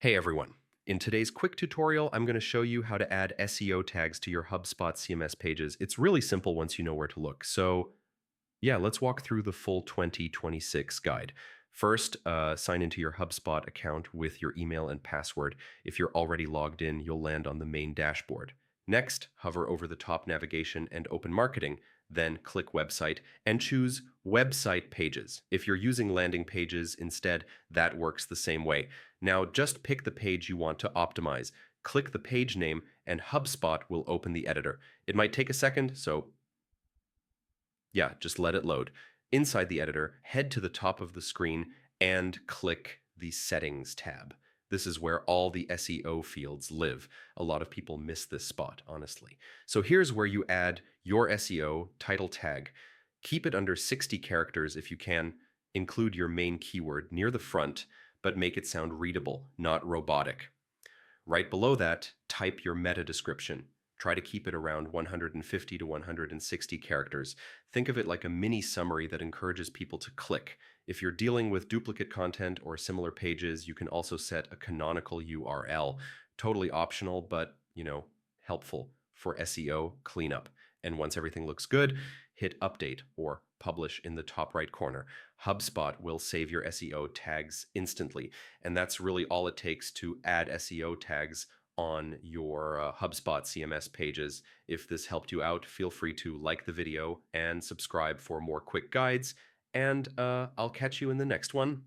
Hey everyone. In today's quick tutorial, I'm going to show you how to add SEO tags to your HubSpot CMS pages. It's really simple once you know where to look. So yeah, let's walk through the full 2026 guide. First, sign into your HubSpot account with your email and password. If you're already logged in, you'll land on the main dashboard. Next, hover over the top navigation and open marketing, then click website and choose website pages. If you're using landing pages instead, that works the same way. Now just pick the page you want to optimize. Click the page name and HubSpot will open the editor. It might take a second, so yeah, just let it load. Inside the editor, head to the top of the screen and click the Settings tab. This is where all the SEO fields live. A lot of people miss this spot, honestly. So here's where you add your SEO title tag. Keep it under 60 characters if you can. Include your main keyword near the front, but make it sound readable, not robotic. Right below that, type your meta description. Try to keep it around 150 to 160 characters. Think of it like a mini summary that encourages people to click. If you're dealing with duplicate content or similar pages, you can also set a canonical URL. Totally optional, but, helpful for SEO cleanup. And once everything looks good, hit update or publish in the top right corner. HubSpot will save your SEO tags instantly. And that's really all it takes to add SEO tags on your HubSpot CMS pages. If this helped you out, feel free to like the video and subscribe for more quick guides. And I'll catch you in the next one.